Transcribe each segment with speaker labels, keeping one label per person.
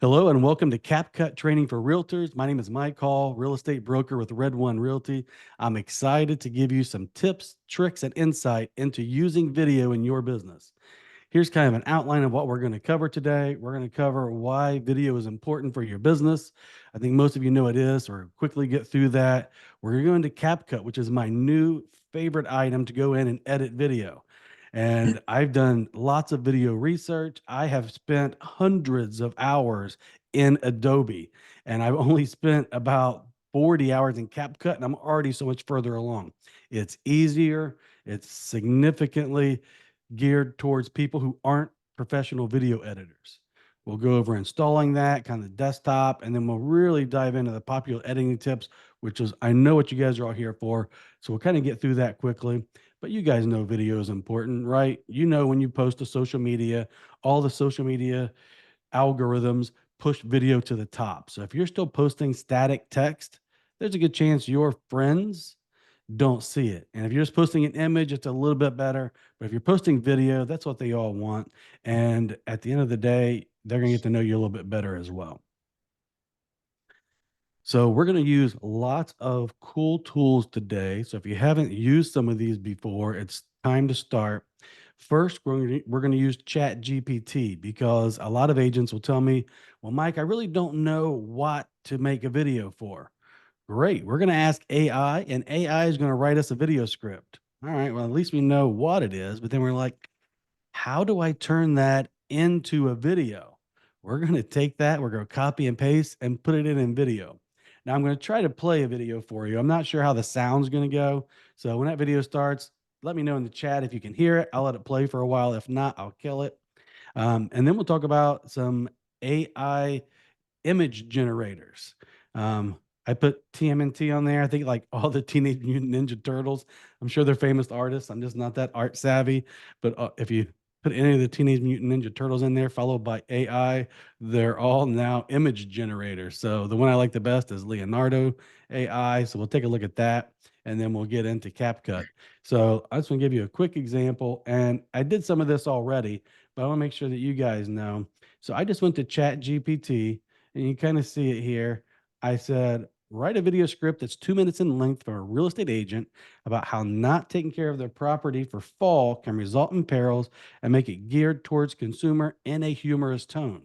Speaker 1: Hello and welcome to CapCut Training for Realtors. My name is Mike Hall, real estate broker with Red One Realty. I'm excited to give you some tips, tricks, and insight into using video in your business. Here's kind of an outline of what we're going to cover today. We're going to cover why video is important for your business. I think most of you know it is, or quickly get through that. We're going to CapCut, which is my new favorite item to go in and edit video. And I've done lots of video research. I have spent hundreds of hours in Adobe, and I've only spent about 40 hours in CapCut, and I'm already so much further along. It's easier, it's significantly geared towards people who aren't professional video editors. We'll go over installing that kind of desktop, and then we'll really dive into the popular editing tips, which is, I know what you guys are all here for. So we'll kind of get through that quickly. But you guys know video is important, right? You know, when you post to social media, all the social media algorithms push video to the top. So if you're still posting static text, there's a good chance your friends don't see it. And if you're just posting an image, it's a little bit better. But if you're posting video, that's what they all want. And at the end of the day, they're going to get to know you a little bit better as well. So we're going to use lots of cool tools today. So if you haven't used some of these before, it's time to start. First, we're going to use Chat GPT because a lot of agents will tell me, well, Mike, I really don't know what to make a video for. Great. We're going to ask AI, and AI is going to write us a video script. All right. Well, at least we know what it is. But then we're like, how do I turn that into a video? We're going to take that, we're going to copy and paste and put it in video. Now I'm going to try to play a video for you. I'm not sure how the sound's going to go. So when that video starts, let me know in the chat if you can hear it. I'll let it play for a while. If not, I'll kill it. And then we'll talk about some AI image generators. I put TMNT on there. I think like all the Teenage Mutant Ninja Turtles. I'm sure they're famous artists. I'm just not that art savvy. But if you put any of the Teenage Mutant Ninja Turtles in there, followed by AI, they're all now image generators. So the one I like the best is Leonardo AI. So we'll take a look at that, and then we'll get into CapCut. So I just want to give you a quick example. And I did some of this already, but I want to make sure that you guys know. So I just went to Chat GPT, and you kind of see it here. I said, write a video script that's 2 minutes in length for a real estate agent about how not taking care of their property for fall can result in perils and make it geared towards consumer in a humorous tone.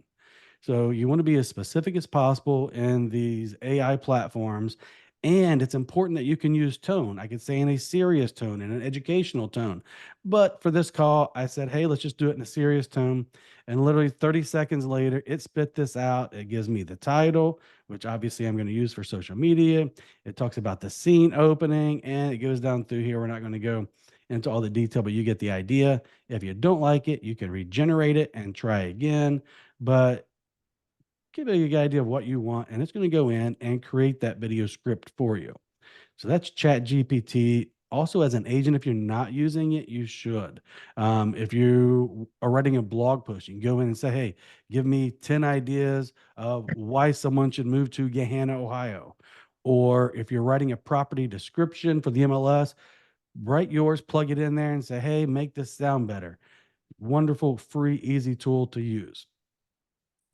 Speaker 1: So you want to be as specific as possible in these AI platforms. And it's important that you can use tone. I could say in a serious tone, in an educational tone. But for this call, I said, hey, let's just do it in a serious tone. And literally 30 seconds later, it spit this out. It gives me the title, which obviously I'm going to use for social media. It talks about the scene opening, and it goes down through here. We're not going to go into all the detail, but you get the idea. If you don't like it, you can regenerate it and try again. But give a good idea of what you want, and it's going to go in and create that video script for you. So that's Chat GPT. Also, as an agent, if you're not using it, you should. If you are writing a blog post, you can go in and say, hey, give me 10 ideas of why someone should move to Gahanna, Ohio. Or if you're writing a property description for the MLS, write yours, plug it in there, and say, hey, make this sound better. Wonderful, free, easy tool to use.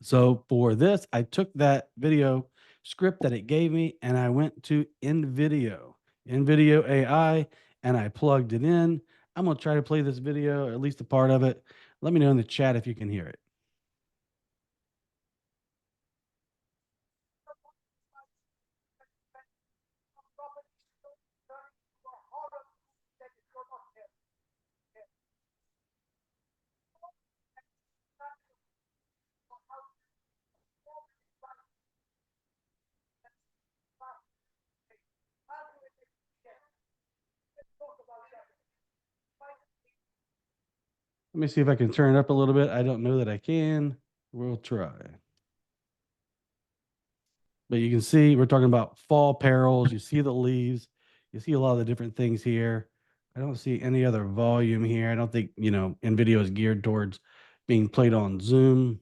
Speaker 1: So for this, I took that video script that it gave me and I went to InVideo AI, and I plugged it in. I'm going to try to play this video, or at least a part of it. Let me know in the chat if you can hear it. Let me see if I can turn it up a little bit. I don't know that I can. We'll try. But you can see we're talking about fall perils. You see the leaves. You see a lot of the different things here. I don't see any other volume here. I don't think, NVIDIA is geared towards being played on Zoom.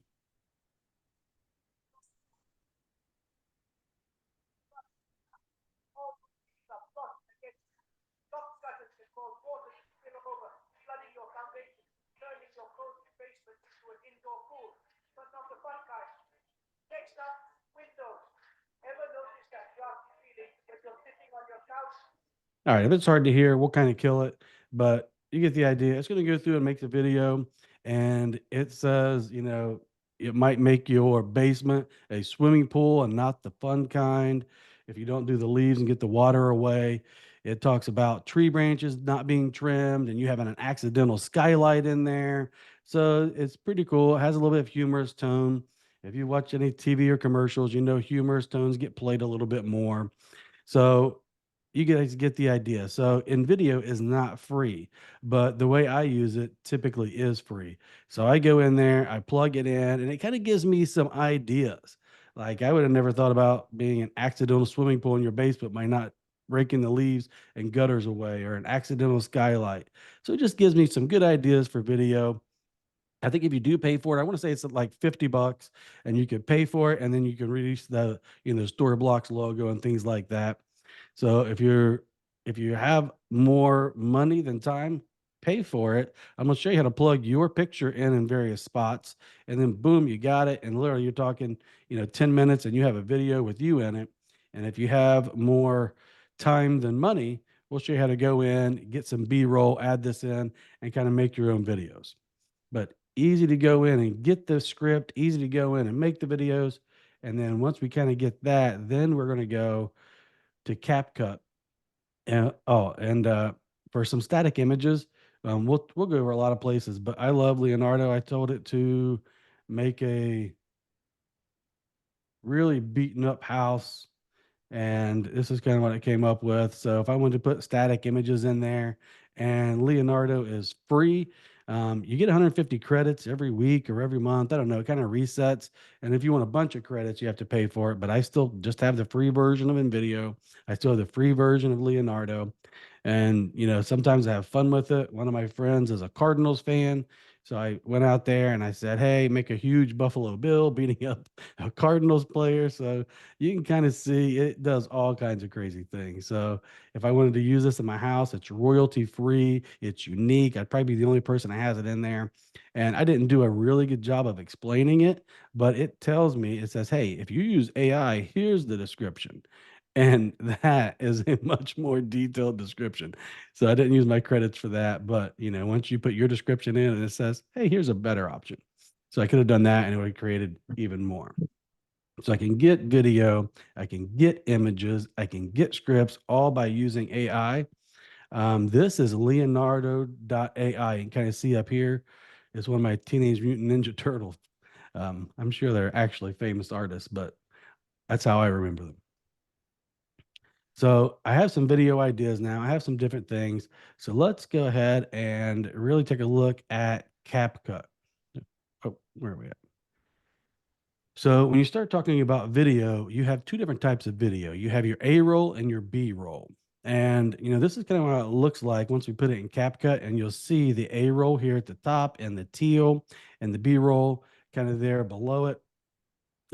Speaker 1: All right, if it's hard to hear, we'll kind of kill it, but you get the idea. It's going to go through and make the video, and it says, it might make your basement a swimming pool and not the fun kind if you don't do the leaves and get the water away. It talks about tree branches not being trimmed and you having an accidental skylight in there. So it's pretty cool. It has a little bit of humorous tone. If you watch any TV or commercials, you know humorous tones get played a little bit more. So you guys get the idea. So video is not free, but the way I use it typically is free. So I go in there, I plug it in, and it kind of gives me some ideas. Like I would have never thought about being an accidental swimming pool in your basement by not raking the leaves and gutters away, or an accidental skylight. So it just gives me some good ideas for video. I think if you do pay for it, I want to say it's like 50 bucks, and you could pay for it and then you can release the, Story Blocks logo and things like that. So if you have more money than time, pay for it. I'm going to show you how to plug your picture in various spots, and then boom, you got it. And literally you're talking, 10 minutes and you have a video with you in it. And if you have more time than money, we'll show you how to go in, get some B-roll, add this in, and kind of make your own videos. But easy to go in and get the script, easy to go in and make the videos. And then once we kind of get that, then we're going to go to CapCut. And for some static images, we'll go over a lot of places, but I love Leonardo. I told it to make a really beaten up house, and this is kind of what I came up with. So if I wanted to put static images in there, and Leonardo is free, you get 150 credits every week or every month. I don't know, it kind of resets. And if you want a bunch of credits, you have to pay for it. But I still just have the free version of InVideo. I still have the free version of Leonardo. And, sometimes I have fun with it. One of my friends is a Cardinals fan. So I went out there and I said, hey, make a huge Buffalo Bill beating up a Cardinals player. So you can kind of see it does all kinds of crazy things. So if I wanted to use this in my house, it's royalty free, it's unique. I'd probably be the only person that has it in there. And I didn't do a really good job of explaining it, but it tells me, it says, hey, if you use AI, here's the description. And that is a much more detailed description. So I didn't use my credits for that. But, once you put your description in and it says, hey, here's a better option. So I could have done that and it would have created even more. So I can get video, I can get images, I can get scripts all by using AI. This is Leonardo.ai. You can kind of see up here. It's one of my Teenage Mutant Ninja Turtles. I'm sure they're actually famous artists, but that's how I remember them. So I have some video ideas now. I have some different things. So let's go ahead and really take a look at CapCut. Oh, where are we at? So when you start talking about video, you have two different types of video. You have your A roll and your B roll. And this is kind of what it looks like once we put it in CapCut, and you'll see the A roll here at the top and the teal, and the B roll kind of there below it.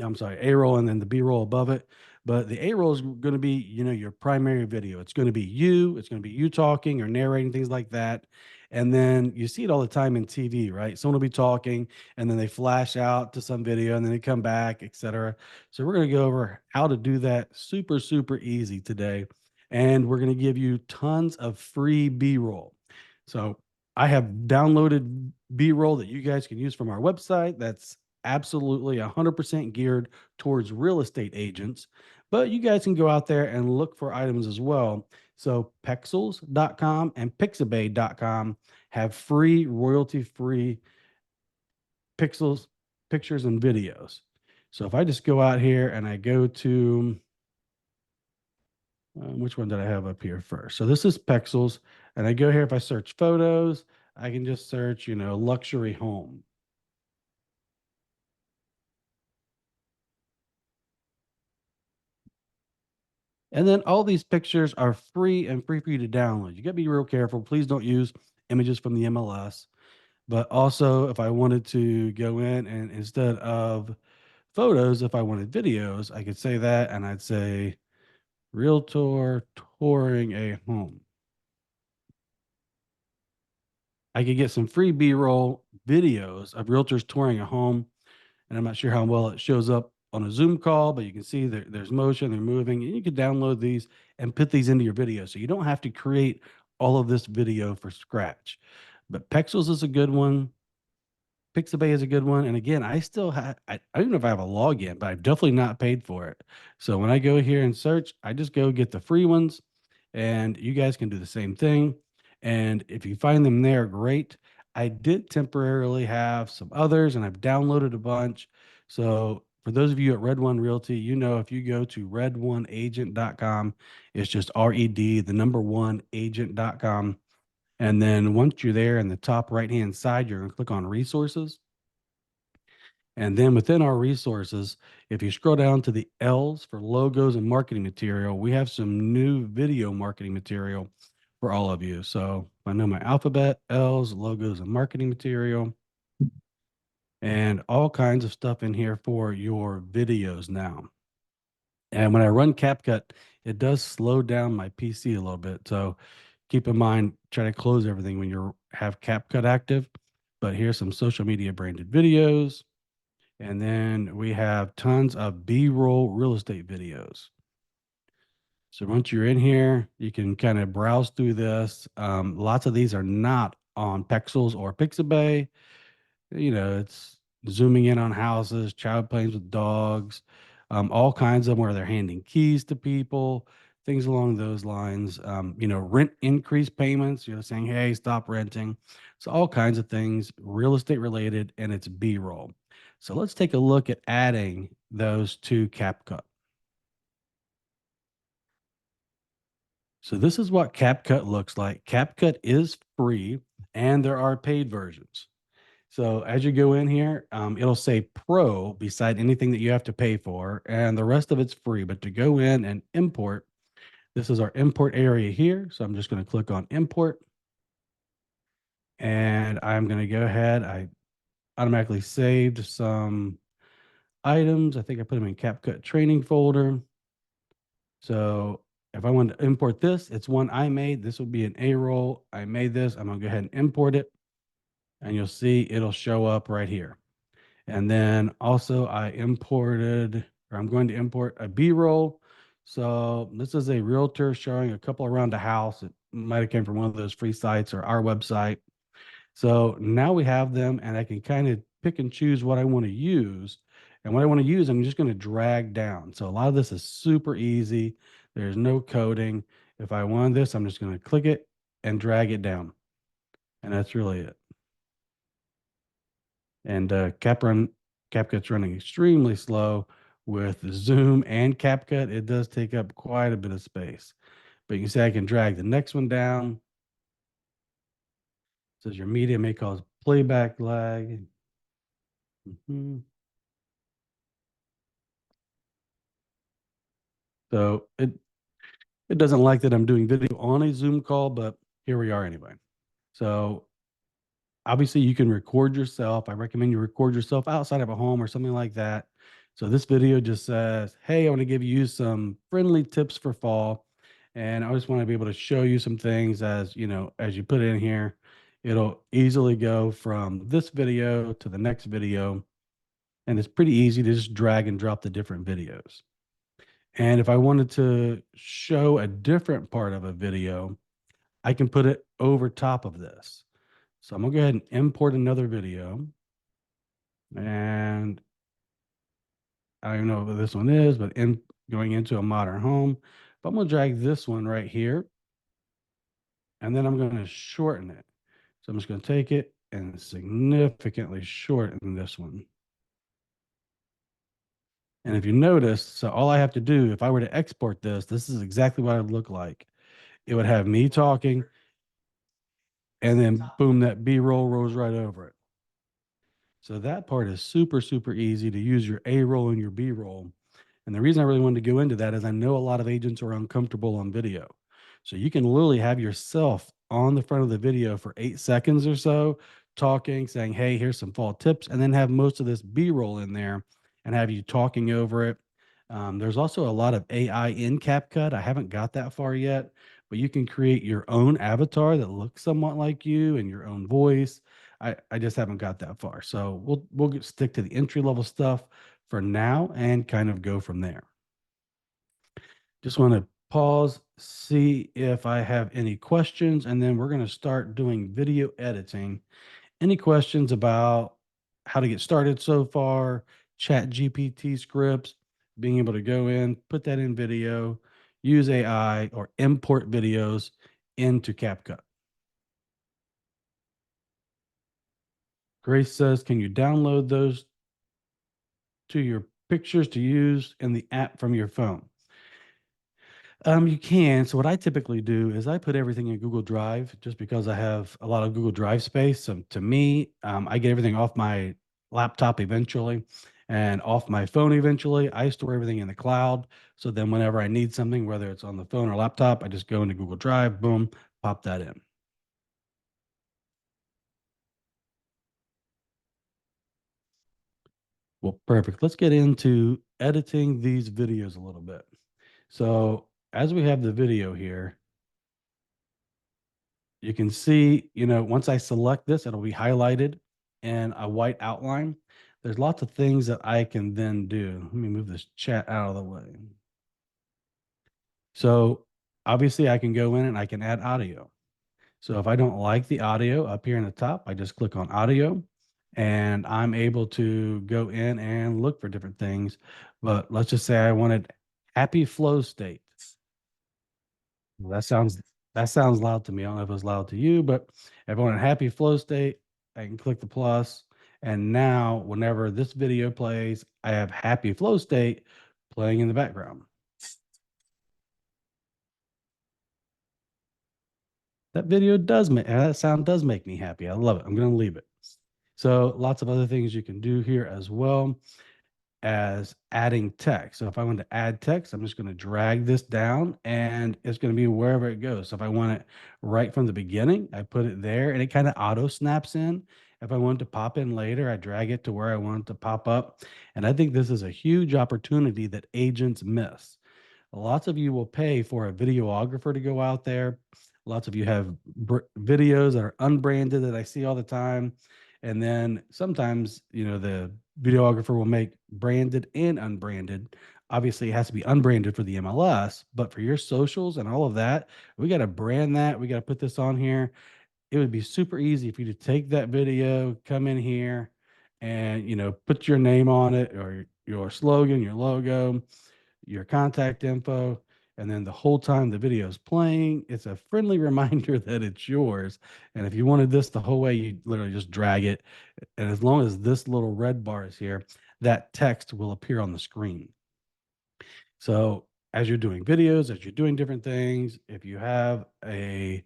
Speaker 1: I'm sorry, A roll and then the B roll above it. But the A roll is going to be, your primary video. It's going to be you. It's going to be you talking or narrating things like that. And then you see it all the time in TV, right? Someone will be talking and then they flash out to some video and then they come back, etc. So we're going to go over how to do that super, super easy today. And we're going to give you tons of free B roll. So I have downloaded B roll that you guys can use from our website. That's absolutely 100% geared towards real estate agents, but you guys can go out there and look for items as well. So pexels.com and pixabay.com have free royalty free pixels, pictures and videos. So if I just go out here and I go to which one did I have up here first? So this is Pexels, and I go here. If I search photos, I can just search, luxury home. And then all these pictures are free and free for you to download. You got to be real careful. Please don't use images from the MLS. But also, if I wanted to go in and instead of photos, if I wanted videos, I could say that and I'd say Realtor touring a home. I could get some free B roll videos of realtors touring a home. And I'm not sure how well it shows up on a Zoom call, but you can see there's motion, they're moving, and you can download these and put these into your video. So you don't have to create all of this video for scratch. But Pexels is a good one. Pixabay is a good one, and again, I still have I don't know if I have a login, but I've definitely not paid for it. So when I go here and search, I just go get the free ones, and you guys can do the same thing. And if you find them there, great. I did temporarily have some others, and I've downloaded a bunch. So for those of you at Red One Realty, you know if you go to red1agent.com, it's just RED, the number one agent.com. And then once you're there in the top right hand side, you're going to click on resources. And then within our resources, if you scroll down to the L's for logos and marketing material, we have some new video marketing material for all of you. So I know my alphabet, L's, logos, and marketing material, and all kinds of stuff in here for your videos now. And when I run CapCut, it does slow down my PC a little bit. So keep in mind, try to close everything when you have CapCut active. But here's some social media branded videos. And then we have tons of B-roll real estate videos. So once you're in here, you can kind of browse through this. Lots of these are not on Pexels or Pixabay. You know, it's zooming in on houses, child plays with dogs, all kinds of them where they're handing keys to people, things along those lines. Rent increase payments, saying, hey, stop renting. So all kinds of things, real estate related, and it's B-roll. So let's take a look at adding those to CapCut. So this is what CapCut looks like. CapCut is free and there are paid versions. So as you go in here, it'll say Pro beside anything that you have to pay for, and the rest of it's free. But to go in and import, this is our import area here. So I'm just going to click on import, and I'm going to go ahead. I automatically saved some items. I think I put them in CapCut training folder. So if I want to import this, it's one I made. This would be an A roll. I made this. I'm going to go ahead and import it, and you'll see it'll show up right here. And then also I'm going to import a B-roll. So this is a realtor showing a couple around the house. It might have came from one of those free sites or our website. So now we have them and I can kind of pick and choose what I want to use. And what I want to use, I'm just going to drag down. So a lot of this is super easy. There's no coding. If I want this, I'm just going to click it and drag it down. And that's really it. And CapCut's running extremely slow with Zoom and CapCut. It does take up quite a bit of space. But you can see I can drag the next one down. It says your media may cause playback lag. So it doesn't like that I'm doing video on a Zoom call, but here we are anyway. So obviously you can record yourself. I recommend you record yourself outside of a home or something like that. So this video just says, hey, I want to give you some friendly tips for fall. And I just want to be able to show you some things as you put it in here, it'll easily go from this video to the next video. And it's pretty easy to just drag and drop the different videos. And if I wanted to show a different part of a video, I can put it over top of this. So I'm gonna go ahead and import another video. And I don't know what this one is, but going into a modern home. But I'm gonna drag this one right here. And then I'm gonna shorten it. So I'm just gonna take it and significantly shorten this one. And if you notice, so all I have to do, if I were to export this is exactly what it would look like. It would have me talking, and then boom, that B-roll rolls right over it. So that part is super, super easy to use your A-roll and your B-roll. And the reason I really wanted to go into that is I know a lot of agents are uncomfortable on video. So you can literally have yourself on the front of the video for 8 seconds or so, talking, saying, hey, here's some fall tips, and then have most of this B-roll in there and have you talking over it. There's also a lot of AI in CapCut. I haven't got that far yet, but you can create your own avatar that looks somewhat like you and your own voice. I just haven't got that far. So we'll stick to the entry level stuff for now and kind of go from there. Just want to pause, see if I have any questions, and then we're going to start doing video editing. Any questions about how to get started so far, chat GPT scripts, being able to go in, put that in video, use AI, or import videos into CapCut? Grace says, can you download those to your pictures to use in the app from your phone? You can. So what I typically do is I put everything in Google Drive just because I have a lot of Google Drive space. So to me, I get everything off my laptop eventually and off my phone eventually. I store everything in the cloud. So then whenever I need something, whether it's on the phone or laptop, I just go into Google Drive, boom, pop that in. Well, perfect. Let's get into editing these videos a little bit. So as we have the video here, you can see, once I select this, it'll be highlighted in a white outline. There's lots of things that I can then do. Let me move this chat out of the way. So obviously I can go in and I can add audio. So if I don't like the audio up here in the top, I just click on audio and I'm able to go in and look for different things. But let's just say I wanted happy flow state. Well, that sounds loud to me. I don't know if it's loud to you, but if I want a happy flow state, I can click the plus, and now whenever this video plays, I have happy flow state playing in the background. That sound does make me happy. I love it. I'm going to leave it. So lots of other things you can do here as well as adding text. So if I want to add text, I'm just going to drag this down and it's going to be wherever it goes. So if I want it right from the beginning, I put it there and it kind of auto snaps in. If I want it to pop in later, I drag it to where I want it to pop up. And I think this is a huge opportunity that agents miss. Lots of you will pay for a videographer to go out there. Lots of you have videos that are unbranded that I see all the time. And then sometimes, the videographer will make branded and unbranded. Obviously, it has to be unbranded for the MLS, but for your socials and all of that, we got to brand that. We got to put this on here. It would be super easy for you to take that video, come in here, and put your name on it or your slogan, your logo, your contact info, and then the whole time the video is playing, it's a friendly reminder that it's yours. And if you wanted this the whole way, you literally just drag it. And as long as this little red bar is here, that text will appear on the screen. So as you're doing videos, as you're doing different things, if you have a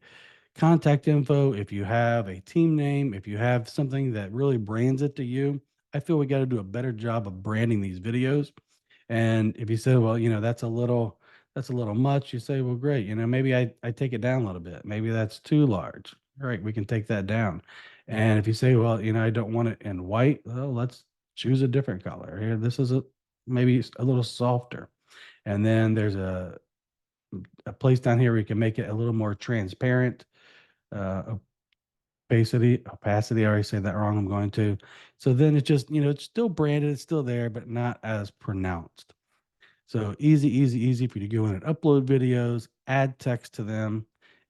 Speaker 1: contact info, if you have a team name, if you have something that really brands it to you, I feel we got to do a better job of branding these videos. And if you say, well, that's a little much, you say, well, great, maybe I take it down a little bit. Maybe that's too large. All right, we can take that down. And if you say, well, I don't want it in white, well, let's choose a different color. Here, this is maybe a little softer. And then there's a place down here where you can make it a little more transparent. Uh, opacity. I already said that wrong. I'm going to. So then it's just, it's still branded, it's still there, but not as pronounced. So easy, easy, easy for you to go in and upload videos, add text to them.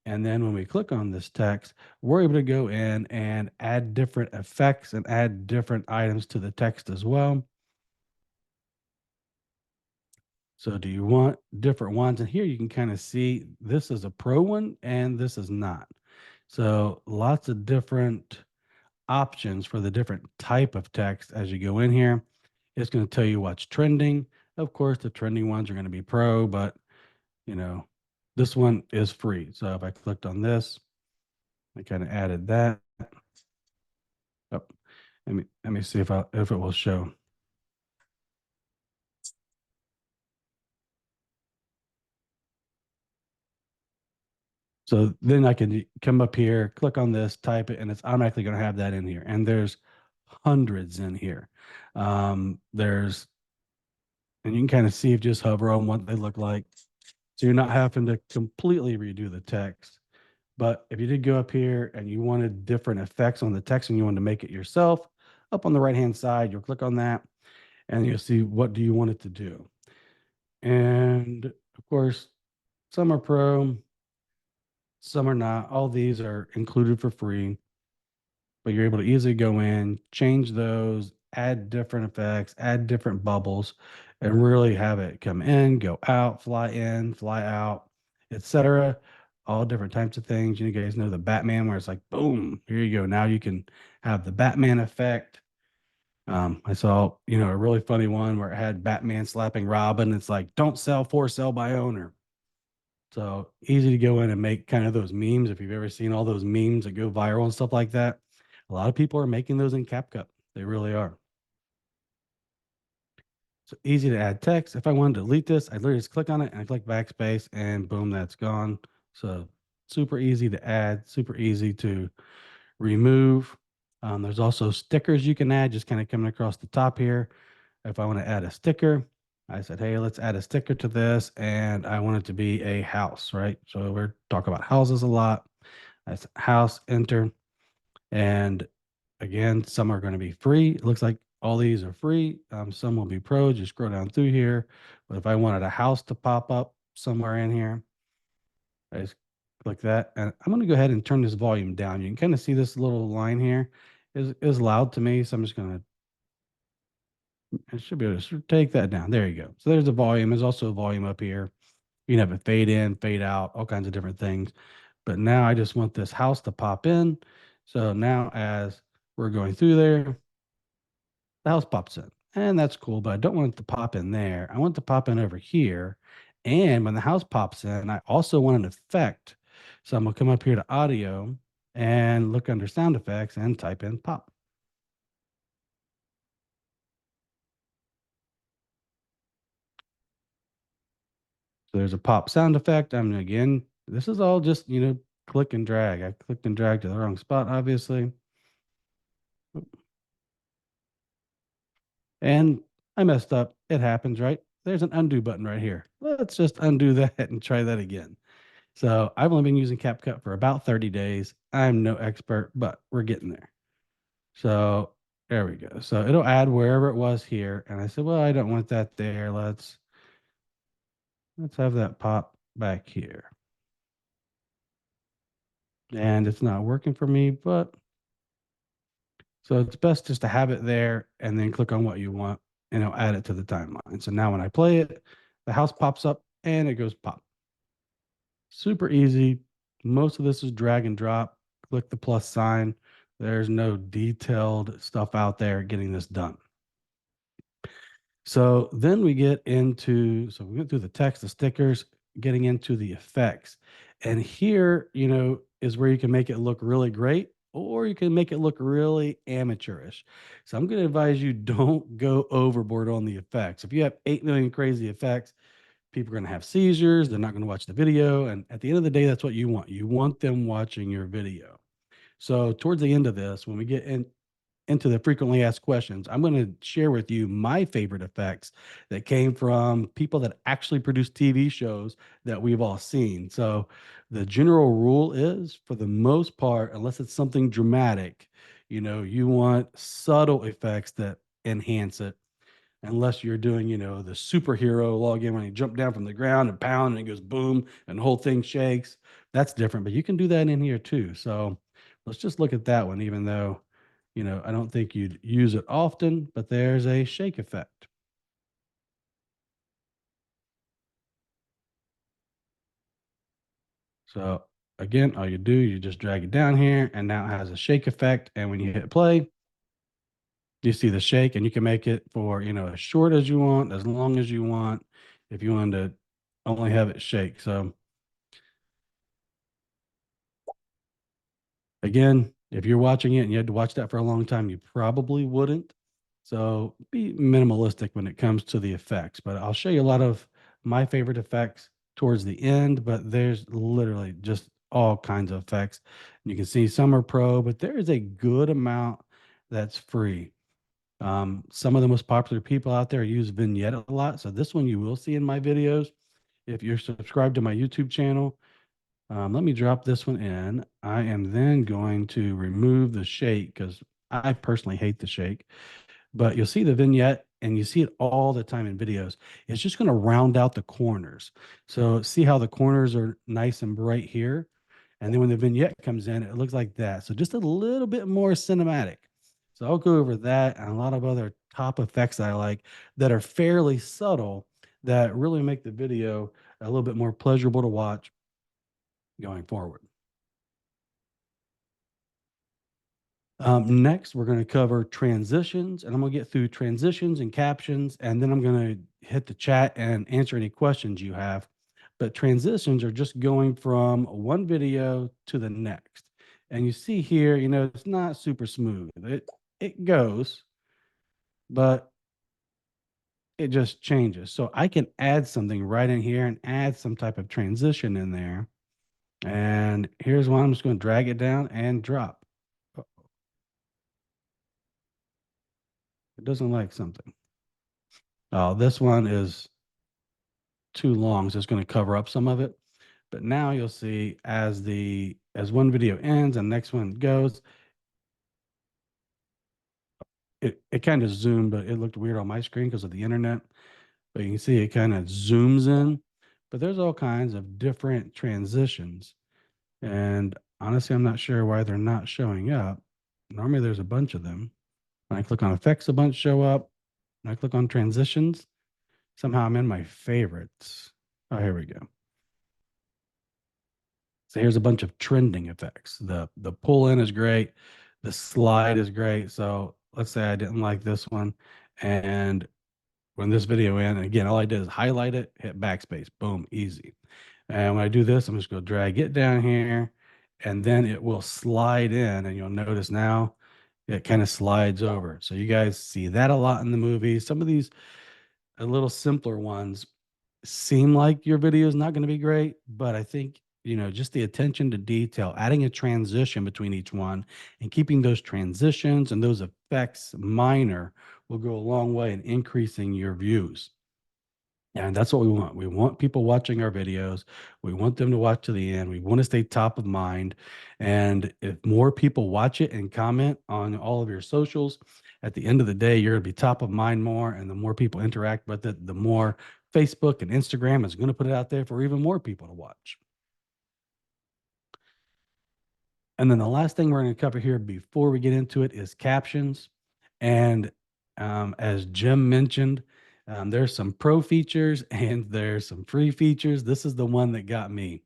Speaker 1: And then when we click on this text, we're able to go in and add different effects and add different items to the text as well. So do you want different ones? And here you can kind of see this is a pro one and this is not. So lots of different options for the different type of text as you go in here. It's going to tell you what's trending. Of course, the trending ones are going to be pro, but you know, this one is free. So if I clicked on this, I kind of added that. Oh, let me see if it will show. So then I can come up here, click on this, type it, and it's automatically going to have that in here. And there's hundreds in here. There's, and you can kind of see if you just hover on what they look like. So you're not having to completely redo the text. But if you did go up here and you wanted different effects on the text and you wanted to make it yourself, up on the right hand side, you'll click on that. and you'll see what do you want it to do. And of course, some are pro, some are not. All these are included for free, but you're able to easily go in, change those, add different effects, add different bubbles, and really have it come in, fly out, etc. All different types of things. You guys know the Batman, where it's like, boom, here you go. Now you can have the Batman effect. I saw, a really funny one where it had Batman slapping Robin. It's like, don't sell for sell by owner. So easy to go in and make kind of those memes. If you've ever seen all those memes that go viral and stuff like that, a lot of people are making those in CapCut. They really are. So easy to add text. If I wanted to delete this, I literally just click on it and I click backspace and boom, that's gone. So super easy to add, super easy to remove. There's also stickers you can add, just kind of coming across the top here. If I want to add a sticker, I said, hey, let's add a sticker to this, and I want it to be a house, right? So we're talking about houses a lot. That's house, enter. And again, some are going to be free. It looks like all these are free. Some will be pro. Just scroll down through here. But if I wanted a house to pop up somewhere in here, I just click that. And I'm going to go ahead and turn this volume down. You can kind of see this little line here is loud to me. So I'm just going to, I should be able to take that down. There you go. So there's the volume. There's also a volume up here. You can have it fade in, fade out, all kinds of different things. But now I just want this house to pop in. So now as we're going through there, the house pops in. And that's cool, but I don't want it to pop in there. I want it to pop in over here. And when the house pops in, I also want an effect. So I'm going to come up here to audio and look under sound effects and type in pop. So there's a pop sound effect. I'm again, this is all just, click and drag. I clicked and dragged to the wrong spot, obviously. And I messed up. It happens, right? There's an undo button right here. Let's just undo that and try that again. So I've only been using CapCut for about 30 days. I'm no expert, but we're getting there. So there we go. So it'll add wherever it was here. And I said, well, I don't want that there. Let's have that pop back here. And it's not working for me, but so it's best just to have it there and then click on what you want and it'll add it to the timeline. So now when I play it, the house pops up and it goes pop. Super easy. Most of this is drag and drop. Click the plus sign. There's no detailed stuff out there getting this done. So then we get into, so we went through the text, the stickers, getting into the effects. And here, is where you can make it look really great or you can make it look really amateurish. So I'm going to advise you don't go overboard on the effects. If you have 8 million crazy effects, people are going to have seizures. They're not going to watch the video. And at the end of the day, that's what you want. You want them watching your video. So towards the end of this, when we get into the frequently asked questions, I'm going to share with you my favorite effects that came from people that actually produce TV shows that we've all seen. So the general rule is, for the most part, unless it's something dramatic, you want subtle effects that enhance it, unless you're doing, the superhero login when you jump down from the ground and pound and it goes boom and the whole thing shakes. That's different, but you can do that in here too. So let's just look at that one, even though, I don't think you'd use it often, but there's a shake effect. So again, all you do, you just drag it down here and now it has a shake effect. And when you hit play, you see the shake and you can make it for, as short as you want, as long as you want, if you want to only have it shake. So again, if you're watching it and you had to watch that for a long time, you probably wouldn't. So be minimalistic when it comes to the effects. But I'll show you a lot of my favorite effects towards the end, but there's literally just all kinds of effects. You can see some are pro, but there is a good amount that's free. Some of the most popular people out there use Vignette a lot. So this one you will see in my videos. If you're subscribed to my YouTube channel, let me drop this one in. I am then going to remove the shake because I personally hate the shake. But you'll see the vignette and you see it all the time in videos, it's just going to round out the corners. So see how the corners are nice and bright here? And then when the vignette comes in, it looks like that. So just a little bit more cinematic. So I'll go over that and a lot of other top effects that I like that are fairly subtle that really make the video a little bit more pleasurable to watch going forward. Next, we're going to cover transitions, and I'm going to get through transitions and captions, and then I'm going to hit the chat and answer any questions you have. But transitions are just going from one video to the next. And you see here, it's not super smooth. It goes, but it just changes. So I can add something right in here and add some type of transition in there. And here's one. I'm just going to drag it down and drop. Oh, it doesn't like something. Oh, this one is too long, so it's going to cover up some of it. But now you'll see as one video ends and the next one goes, it kind of zoomed, but it looked weird on my screen because of the internet. But you can see it kind of zooms in. But there's all kinds of different transitions. And honestly, I'm not sure why they're not showing up. Normally there's a bunch of them. When I click on effects, a bunch show up. When I click on transitions, somehow I'm in my favorites. Oh, here we go. So here's a bunch of trending effects. The pull in is great. The slide is great. So let's say I didn't like this one. And when this video in, and again, all I did is highlight it, hit backspace, boom, easy. And when I do this, I'm just going to drag it down here, and then it will slide in. And you'll notice now it kind of slides over. So you guys see that a lot in the movie. Some of these a little simpler ones seem like your video is not going to be great, but I think, just the attention to detail, adding a transition between each one and keeping those transitions and those effects minor will go a long way in increasing your views. And that's what we want. We want people watching our videos. We want them to watch to the end. We want to stay top of mind. And if more people watch it and comment on all of your socials, at the end of the day, you're going to be top of mind more. And the more people interact with it, the more Facebook and Instagram is going to put it out there for even more people to watch. And then the last thing we're going to cover here before we get into it is captions. And as Jim mentioned, there's some pro features and there's some free features. This is the one that got me.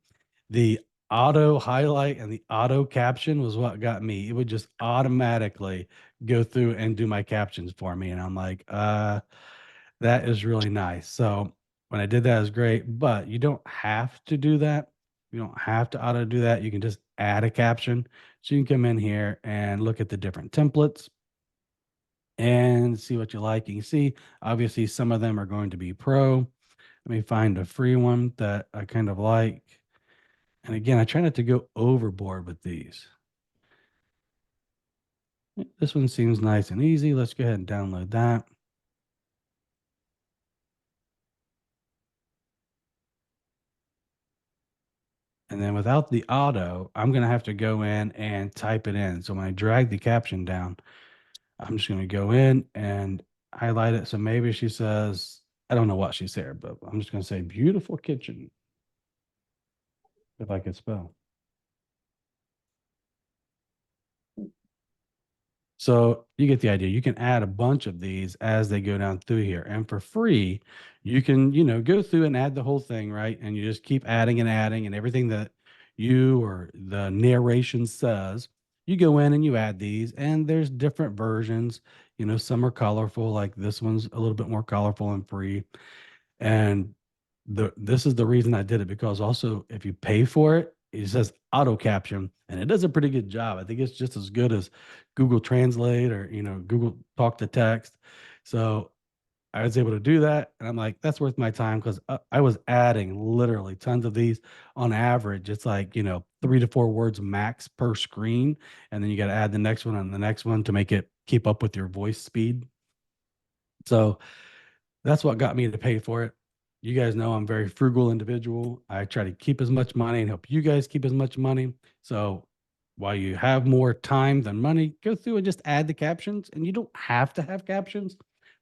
Speaker 1: The auto highlight and the auto caption was what got me. It would just automatically go through and do my captions for me. And I'm like, that is really nice. So when I did that, it was great, but you don't have to do that. You don't have to auto do that. You can just add a caption. So you can come in here and look at the different templates and see what you like. You can see, obviously, some of them are going to be pro. Let me find a free one that I kind of like. And again, I try not to go overboard with these. This one seems nice and easy. Let's go ahead and download that. And then without the auto, I'm going to have to go in and type it in. So when I drag the caption down, I'm just going to go in and highlight it. So maybe she says, I don't know what she said, but I'm just going to say beautiful kitchen if I could spell. So you get the idea. You can add a bunch of these as they go down through here. And for free, you can, go through and add the whole thing, right? And you just keep adding and everything that you or the narration says, you go in and you add these. And there's different versions. Some are colorful, like this one's a little bit more colorful and free. And this is the reason I did it, because also if you pay for it, it says auto caption and it does a pretty good job. I think it's just as good as Google Translate or Google Talk to Text. So I was able to do that, and I'm like, that's worth my time, because I was adding literally tons of these. On average, it's like 3 to 4 words max per screen, and then you got to add the next one and the next one to make it keep up with your voice speed. So that's what got me to pay for it. You guys know I'm a very frugal individual. I try to keep as much money and help you guys keep as much money. So while you have more time than money, go through and just add the captions. And you don't have to have captions,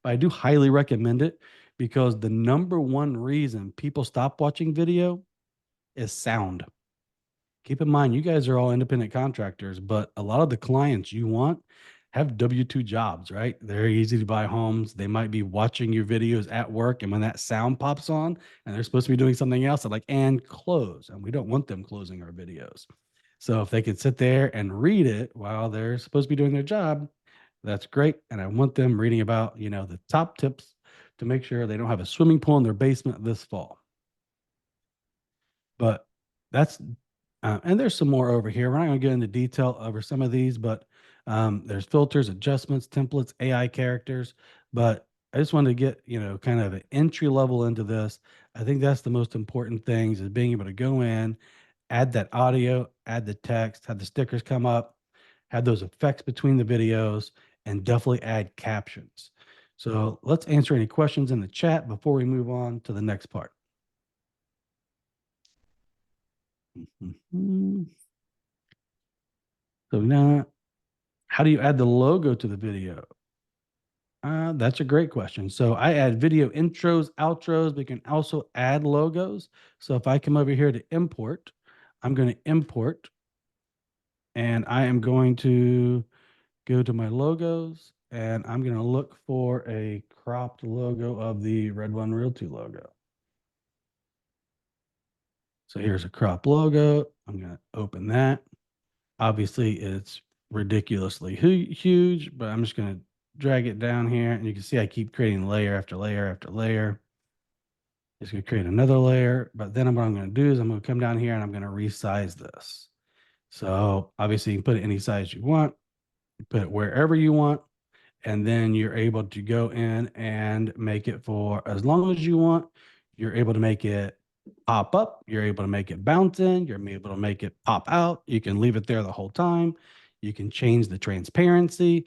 Speaker 1: but I do highly recommend it because the number one reason people stop watching video is sound. Keep in mind, you guys are all independent contractors, but a lot of the clients you want have W-2 jobs, right? They're easy to buy homes. They might be watching your videos at work. And when that sound pops on and they're supposed to be doing something else, they're like, and close. And we don't want them closing our videos. So if they could sit there and read it while they're supposed to be doing their job, that's great. And I want them reading about, the top tips to make sure they don't have a swimming pool in their basement this fall. But that's and there's some more over here. We're not going to get into detail over some of these, but there's filters, adjustments, templates, AI characters. But I just wanted to get kind of an entry level into this. I think that's the most important things is being able to go in, add that audio, add the text, have the stickers come up, have those effects between the videos, and definitely add captions. So let's answer any questions in the chat before we move on to the next part. Mhm. So now, how do you add the logo to the video? That's a great question. So I add video intros, outros, but you can also add logos. So if I come over here to import, I'm going to import and I am going to go to my logos and I'm going to look for a cropped logo of the Red One Realty logo. So here's a crop logo. I'm going to open that. Obviously, it's ridiculously huge, but I'm just going to drag it down here. And you can see I keep creating layer after layer after layer. Just going to create another layer. But then what I'm going to do is I'm going to come down here and I'm going to resize this. So obviously, you can put it any size you want, you put it wherever you want. And then you're able to go in and make it for as long as you want. You're able to make it pop up. You're able to make it bounce in. You're able to make it pop out. You can leave it there the whole time. You can change the transparency,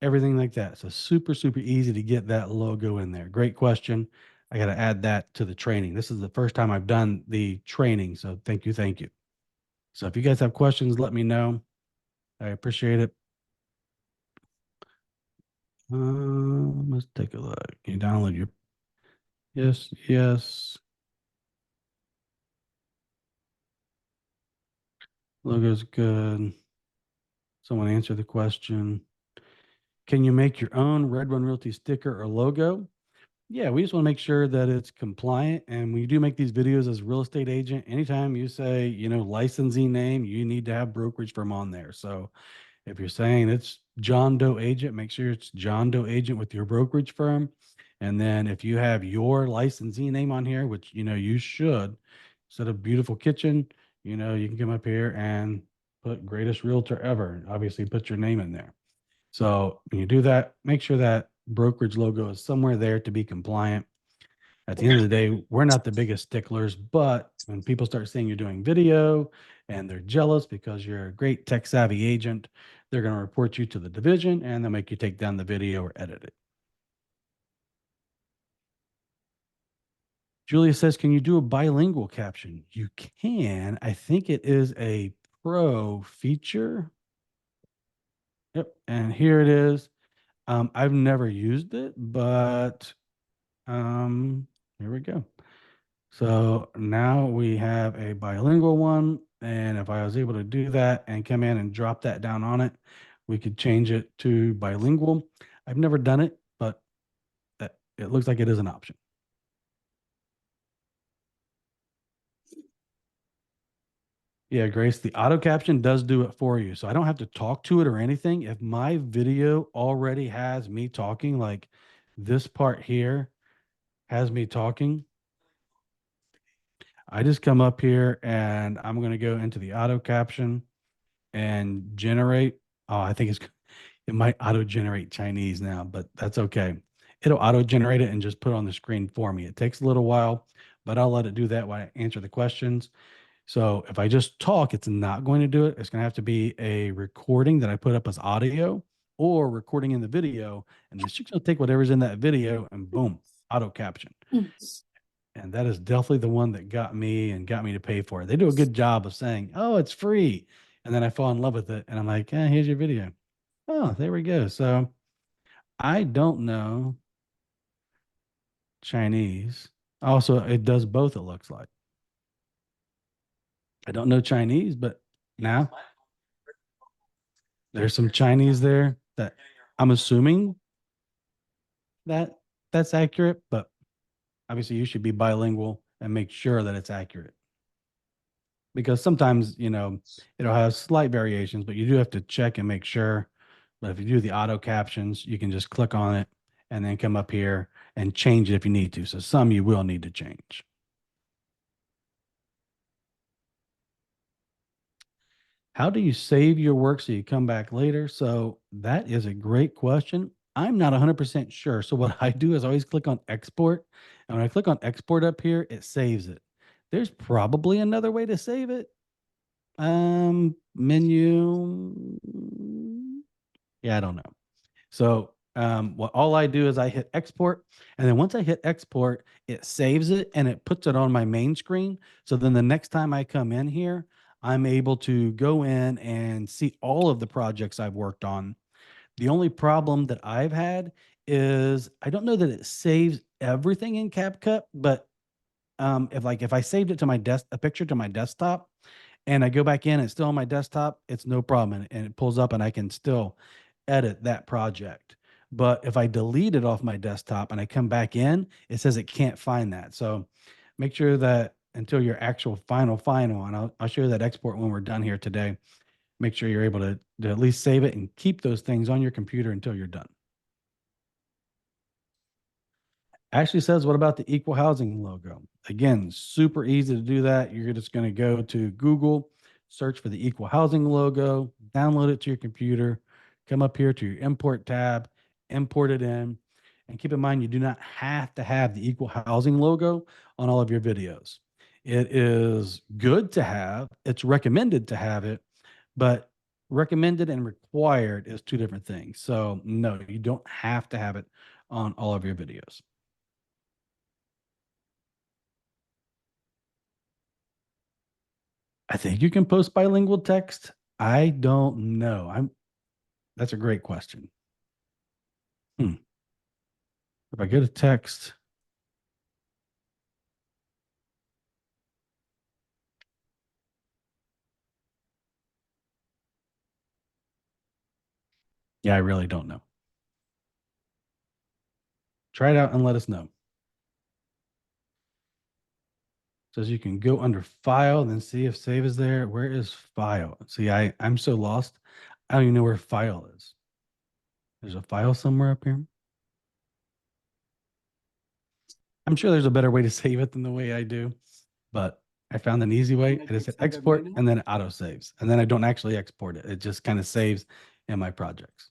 Speaker 1: everything like that. So super, super easy to get that logo in there. Great question. I got to add that to the training. This is the first time I've done the training. So thank you. Thank you. So if you guys have questions, let me know. I appreciate it. Let's take a look. Can you download your Yes, yes. Logo's good. Someone answer the question. Can you make your own Red Run Realty sticker or logo? Yeah, we just want to make sure that it's compliant. And when you do make these videos as a real estate agent, anytime you say, licensing name, you need to have brokerage firm on there. So if you're saying it's John Doe agent, make sure it's John Doe agent with your brokerage firm. And then if you have your licensee name on here, which you should, instead of beautiful kitchen, you can come up here and put greatest realtor ever. And obviously put your name in there. So when you do that, make sure that brokerage logo is somewhere there to be compliant. At the end of the day, we're not the biggest sticklers, but when people start seeing you're doing video and they're jealous because you're a great tech savvy agent, they're going to report you to the division and they'll make you take down the video or edit it. Julia says, can you do a bilingual caption? You can. I think it is a pro feature. Yep. And here it is. I've never used it, but here we go. So now we have a bilingual one. And if I was able to do that and come in and drop that down on it, we could change it to bilingual. I've never done it, but it looks like it is an option. Yeah, Grace, the auto caption does do it for you. So I don't have to talk to it or anything. If my video already has me talking, like this part here has me talking, I just come up here and I'm going to go into the auto caption and generate. Oh, I think it might auto generate Chinese now, but that's okay. It'll auto generate it and just put it on the screen for me. It takes a little while, but I'll let it do that while I answer the questions. So if I just talk, it's not going to do it. It's going to have to be a recording that I put up as audio or recording in the video. And it's just going to take whatever's in that video and boom, auto caption. And that is definitely the one that got me and got me to pay for it. They do a good job of saying, oh, it's free. And then I fall in love with it. And I'm like, here's your video. Oh, there we go. So I don't know. Chinese. Also, it does both, it looks like. I don't know Chinese, but now there's some Chinese there that I'm assuming that that's accurate, but obviously you should be bilingual and make sure that it's accurate because sometimes, it'll have slight variations, but you do have to check and make sure. But if you do the auto captions, you can just click on it and then come up here and change it if you need to. So some you will need to change. How do you save your work so you come back later? So that is a great question. I'm not 100% sure. So what I do is I always click on export. And when I click on export up here, it saves it. There's probably another way to save it. Menu. Yeah, I don't know. So what all I do is I hit export, and then once I hit export, it saves it and it puts it on my main screen. So then the next time I come in here, I'm able to go in and see all of the projects I've worked on. The only problem that I've had is I don't know that it saves everything in CapCut, but if I saved it to my desk, a picture to my desktop, and I go back in, it's still on my desktop, it's no problem, and it pulls up, and I can still edit that project. But if I delete it off my desktop and I come back in, it says it can't find that. So make sure that until your actual final, and I'll show you that export when we're done here today. Make sure you're able to at least save it and keep those things on your computer until you're done. Ashley says, what about the equal housing logo? Again, super easy to do that. You're just going to go to Google, search for the equal housing logo, download it to your computer, come up here to your import tab, import it in. And keep in mind, you do not have to have the equal housing logo on all of your videos. It is good to have, it's recommended to have it, but recommended and required is two different things. So, no, you don't have to have it on all of your videos. I think you can post bilingual text. I don't know. That's a great question. Hmm. If I get a text, yeah, I really don't know. Try it out and let us know. Says you can go under file, then see if save is there. Where is file? See, I'm so lost. I don't even know where file is. There's a file somewhere up here. I'm sure there's a better way to save it than the way I do, but I found an easy way. I just hit export and then it auto saves. And then I don't actually export it. It just kind of saves in my projects.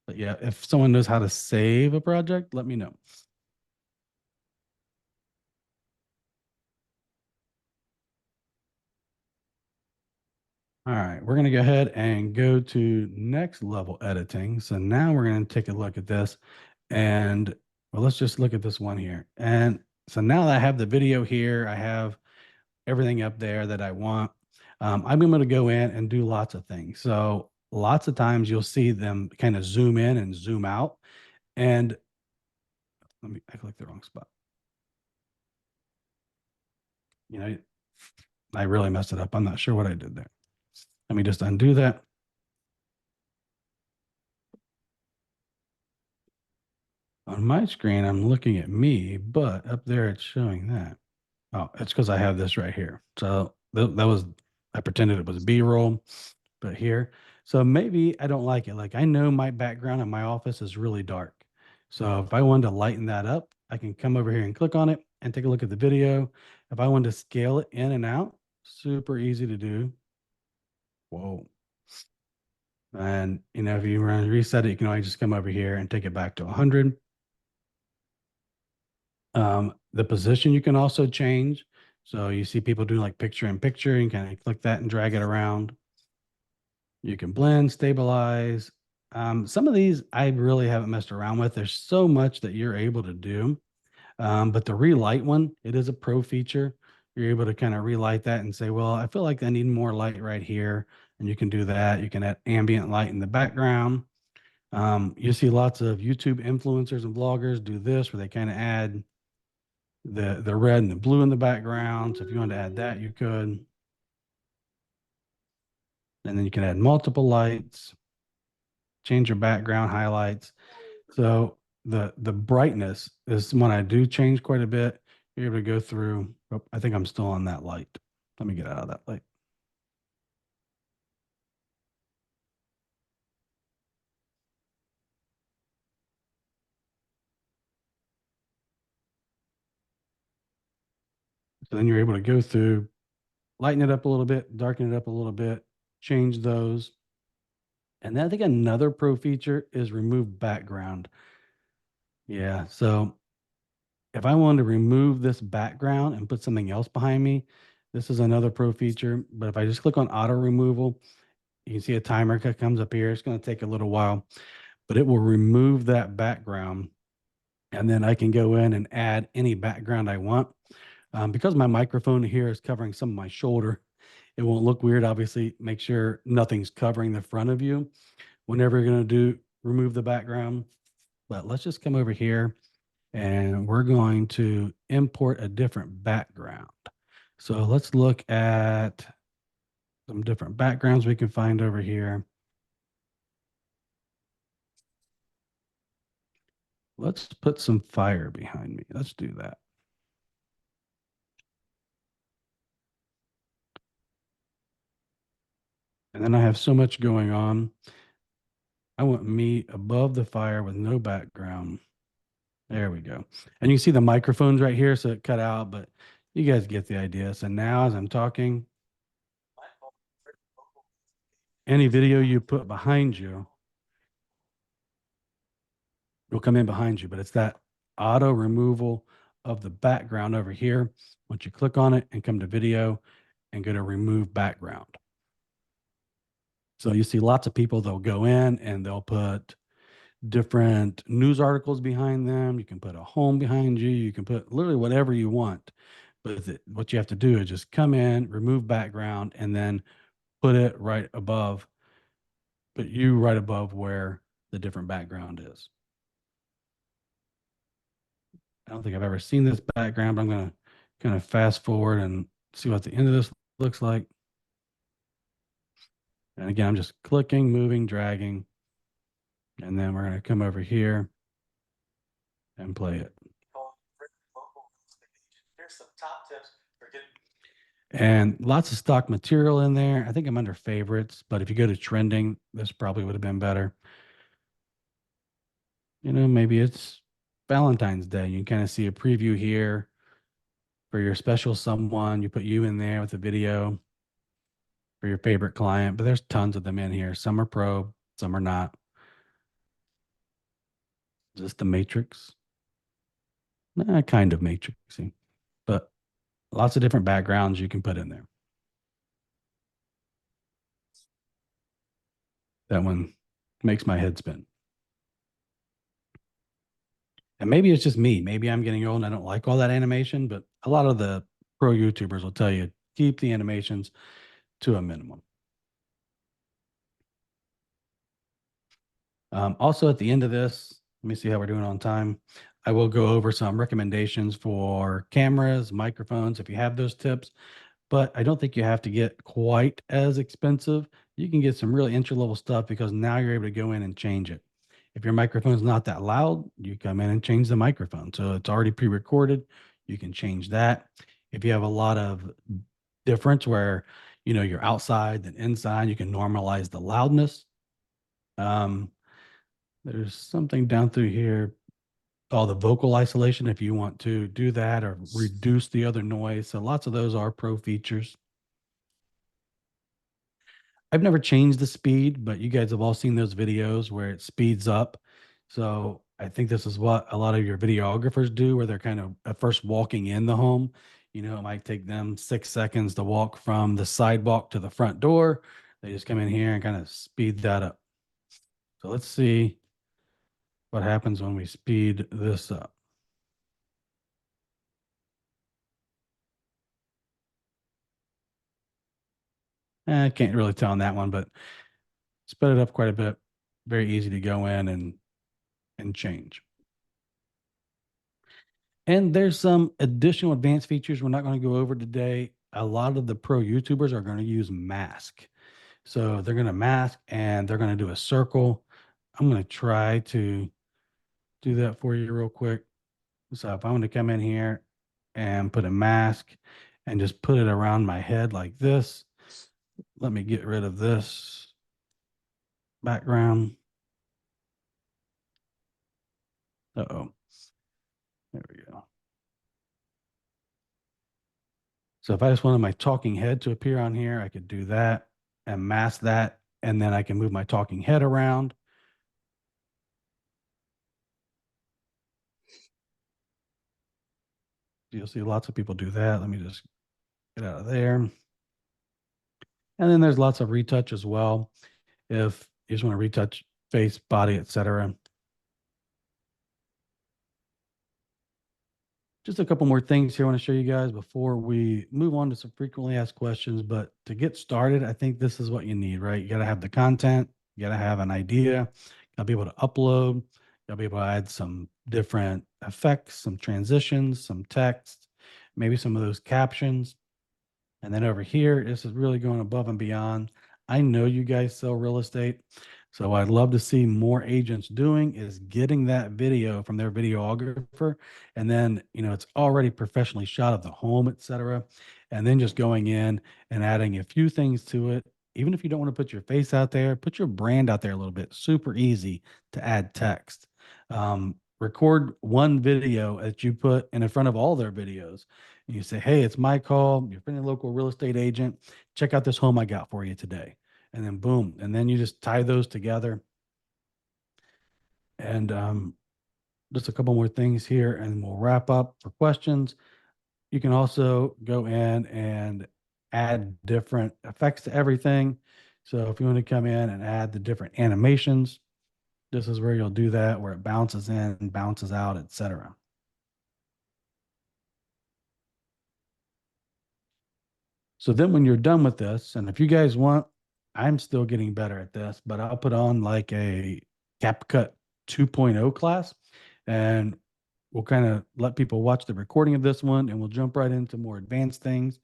Speaker 1: But yeah, if someone knows how to save a project, let me know. All right, we're going to go ahead and go to next level editing. So now we're going to take a look at this and well, let's just look at this one here. And so now that I have the video here, I have everything up there that I want. I'm going to go in and do lots of things. So lots of times you'll see them kind of zoom in and zoom out. And I clicked the wrong spot. You know, I really messed it up. I'm not sure what I did there. Let me just undo that. On my screen, I'm looking at me, but up there it's showing that. Oh, it's because I have this right here. So that was, I pretended it was B-roll, but here. So maybe I don't like it. Like I know my background in my office is really dark. So if I wanted to lighten that up, I can come over here and click on it and take a look at the video. If I wanted to scale it in and out, super easy to do. Whoa. And if you want to reset it, you can always just come over here and take it back to 100. The position you can also change. So you see people doing like picture in picture, you can kind of click that and drag it around. You can blend, stabilize. Some of these I really haven't messed around with. There's so much that you're able to do. But the relight one, it is a pro feature. You're able to kind of relight that and say, well, I feel like I need more light right here. And you can do that. You can add ambient light in the background. You see lots of YouTube influencers and vloggers do this where they kind of add the red and the blue in the background. So if you want to add that, you could. And then you can add multiple lights, change your background highlights. So the brightness is one I do change quite a bit. You're able to go through. Oh, I think I'm still on that light. Let me get out of that light. So then you're able to go through, lighten it up a little bit, darken it up a little bit, change those. And then I think another pro feature is remove background. Yeah. So if I wanted to remove this background and put something else behind me, this is another pro feature. But if I just click on auto removal, you can see a timer comes up here. It's going to take a little while, but it will remove that background. And then I can go in and add any background I want. Because my microphone here is covering some of my shoulder, it won't look weird. Obviously, make sure nothing's covering the front of you whenever you're going to do remove the background. But let's just come over here and we're going to import a different background. So let's look at some different backgrounds we can find over here. Let's put some fire behind me. Let's do that. And then I have so much going on. I want me above the fire with no background. There we go. And you can see the microphones right here, so it cut out, but you guys get the idea. So now as I'm talking, any video you put behind you will come in behind you, but it's that auto removal of the background over here. Once you click on it and come to video and go to remove background. So you see lots of people, they'll go in and they'll put different news articles behind them. You can put a home behind you. You can put literally whatever you want. But what you have to do is just come in, remove background, and then put it right above, put you right above where the different background is. I don't think I've ever seen this background, but I'm going to kind of fast forward and see what the end of this looks like. And again, I'm just clicking, moving, dragging, and then we're going to come over here and play it. And lots of stock material in there. I think I'm under favorites, but if you go to trending, this probably would have been better. Maybe it's Valentine's Day. You can kind of see a preview here for your special someone. You put you in there with a video for your favorite client, but there's tons of them in here. Some are pro, some are not. Just the matrix, kind of matrixy, but lots of different backgrounds you can put in there. That one makes my head spin. And maybe it's just me. Maybe I'm getting old and I don't like all that animation, but a lot of the pro YouTubers will tell you keep the animations to a minimum. Also, at the end of this, let me see how we're doing on time. I will go over some recommendations for cameras, microphones, if you have those tips, but I don't think you have to get quite as expensive. You can get some really entry level stuff because now you're able to go in and change it. If your microphone's not that loud, you come in and change the microphone. So it's already pre recorded. You can change that. If you have a lot of difference where, you're outside and inside, you can normalize the loudness. Um, there's something down through here, all the vocal isolation, if you want to do that or reduce the other noise. So lots of those are pro features. I've never changed the speed, but you guys have all seen those videos where it speeds up. So I think this is what a lot of your videographers do, where they're kind of at first walking in the home. It might take them 6 seconds to walk from the sidewalk to the front door. They just come in here and kind of speed that up. So let's see what happens when we speed this up. I can't really tell on that one, but sped it up quite a bit. Very easy to go in and change. And there's some additional advanced features we're not going to go over today. A lot of the pro YouTubers are going to use mask. So they're going to mask and they're going to do a circle. I'm going to try to do that for you real quick. So if I want to come in here and put a mask and just put it around my head like this, let me get rid of this background. Uh-oh. There we go. So if I just wanted my talking head to appear on here, I could do that and mask that. And then I can move my talking head around. You'll see lots of people do that. Let me just get out of there. And then there's lots of retouch as well. If you just want to retouch face, body, etc. Just a couple more things here I want to show you guys before we move on to some frequently asked questions. But to get started, I think this is what you need, right? You got to have the content, you got to have an idea, you got to be able to upload, you got to be able to add some different effects, some transitions, some text, maybe some of those captions. And then over here, this is really going above and beyond. I know you guys sell real estate. So I'd love to see more agents doing is getting that video from their videographer. And then, it's already professionally shot of the home, et cetera. And then just going in and adding a few things to it. Even if you don't want to put your face out there, put your brand out there a little bit. Super easy to add text. Record one video that you put in front of all their videos and you say, hey, it's my call, your friendly local real estate agent. Check out this home I got for you today. And then boom. And then you just tie those together. And just a couple more things here, and we'll wrap up for questions. You can also go in and add different effects to everything. So if you want to come in and add the different animations, this is where you'll do that, where it bounces in, bounces out, etc. So then when you're done with this, and if you guys want, I'm still getting better at this, but I'll put on like a CapCut 2.0 class and we'll kind of let people watch the recording of this one and we'll jump right into more advanced things.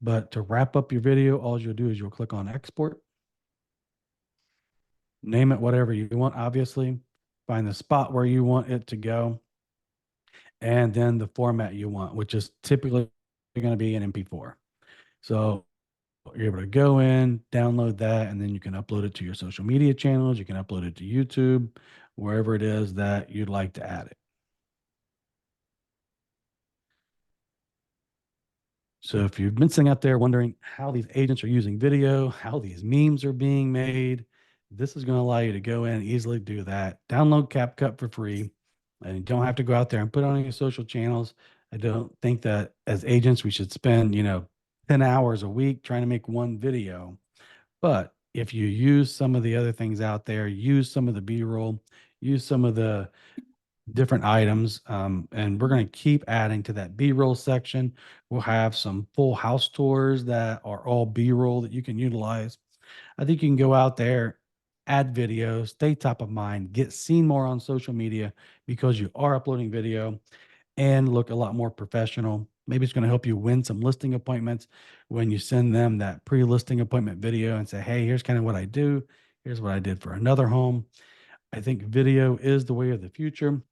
Speaker 1: But to wrap up your video, all you'll do is you'll click on export, name it whatever you want, obviously, find the spot where you want it to go, and then the format you want, which is typically going to be an MP4. So you're able to go in, download that, and then you can upload it to your social media channels. You can upload it to YouTube, wherever it is that you'd like to add it. So if you've been sitting out there wondering how these agents are using video, how these memes are being made, this is going to allow you to go in and easily do that. Download CapCut for free, and you don't have to go out there and put it on your social channels. I don't think that as agents we should spend, 10 hours a week trying to make one video. But if you use some of the other things out there, use some of the B-roll, use some of the different items, and we're going to keep adding to that B-roll section. We'll have some full house tours that are all B-roll that you can utilize. I think you can go out there, add videos, stay top of mind, get seen more on social media because you are uploading video and look a lot more professional. Maybe it's going to help you win some listing appointments when you send them that pre-listing appointment video and say, hey, here's kind of what I do. Here's what I did for another home. I think video is the way of the future,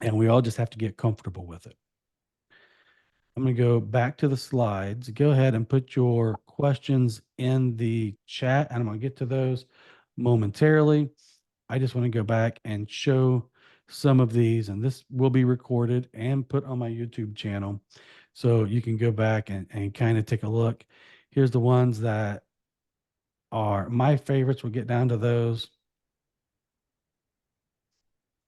Speaker 1: and we all just have to get comfortable with it. I'm going to go back to the slides. Go ahead and put your questions in the chat, and I'm going to get to those momentarily. I just want to go back and show some of these, and this will be recorded and put on my YouTube channel. So you can go back and kind of take a look. Here's the ones that are my favorites. We'll get down to those.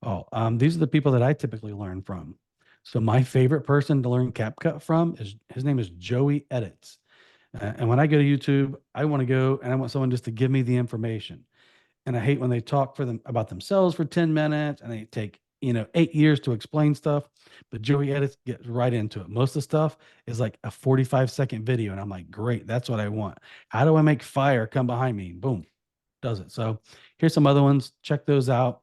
Speaker 1: Oh, these are the people that I typically learn from. So my favorite person to learn CapCut from is his name is Joey Edits. And when I go to YouTube, I want to go and I want someone just to give me the information. And I hate when they talk for them about themselves for 10 minutes and they take, 8 years to explain stuff. But Joey Edits gets right into it. Most of the stuff is like a 45-second video. And I'm like, great, that's what I want. How do I make fire come behind me? Boom, does it. So Here's some other ones. Check those out.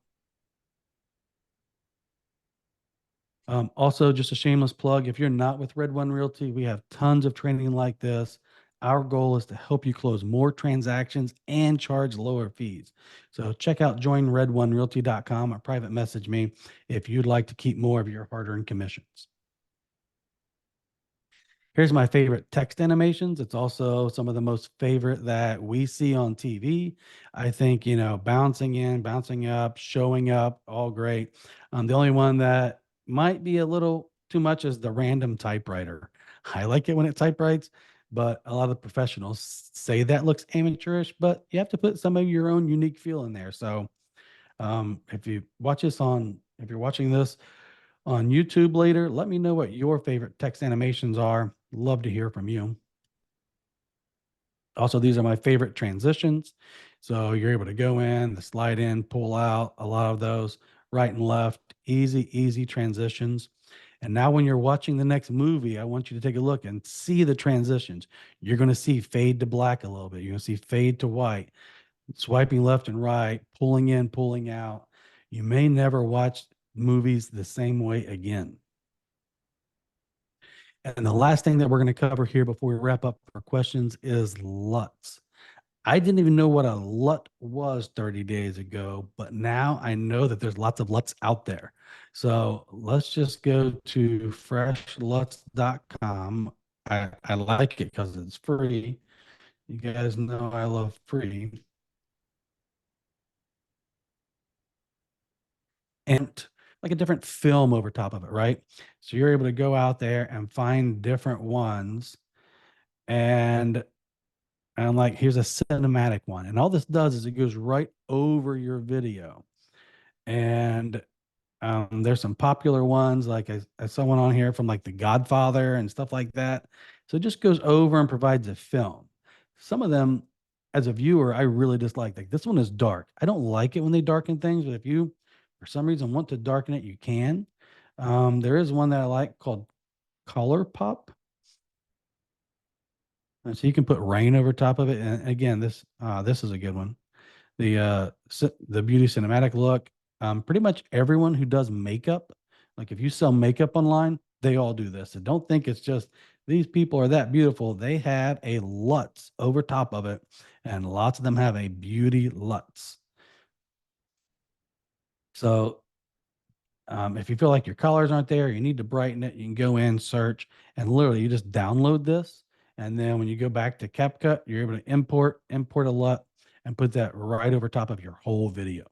Speaker 1: Also, just a shameless plug, if you're not with Red One Realty, we have tons of training like this. Our goal is to help you close more transactions and charge lower fees. So check out joinred1realty.com or private message me if you'd like to keep more of your hard-earned commissions. Here's my favorite text animations. It's also some of the most favorite that we see on TV. I think, bouncing in, bouncing up, showing up, all great. The only one that might be a little too much is the random typewriter. I like it when it typewrites, but a lot of professionals say that looks amateurish, but you have to put some of your own unique feel in there. So if you're watching this on YouTube later, let me know what your favorite text animations are. Love to hear from you. Also, these are my favorite transitions. So you're able to go in, the slide in, pull out, a lot of those right and left, easy transitions. And now when you're watching the next movie, I want you to take a look and see the transitions. You're going to see fade to black a little bit. You're going to see fade to white, swiping left and right, pulling in, pulling out. You may never watch movies the same way again. And the last thing that we're going to cover here before we wrap up for questions is LUTs. I didn't even know what a LUT was 30 days ago, but now I know that there's lots of LUTs out there. So let's just go to freshluts.com. I like it because it's free. You guys know I love free. And like a different film over top of it, right? So you're able to go out there and find different ones. And I'm like, here's a cinematic one. And all this does is it goes right over your video. And there's some popular ones, like I saw one on here from like The Godfather and stuff like that. So it just goes over and provides a film. Some of them, as a viewer, I really dislike. Like this one is dark. I don't like it when they darken things, but if you, for some reason, want to darken it, you can. There is one that I like called Color Pop. And so you can put rain over top of it. And again, this is a good one. The beauty cinematic look. Pretty much everyone who does makeup, like if you sell makeup online, they all do this. And don't think it's just these people are that beautiful. They have a LUTs over top of it, and lots of them have a beauty LUTs. So if you feel like your colors aren't there, you need to brighten it, you can go in, search, and literally you just download this. And then when you go back to CapCut, you're able to import a LUT and put that right over top of your whole video.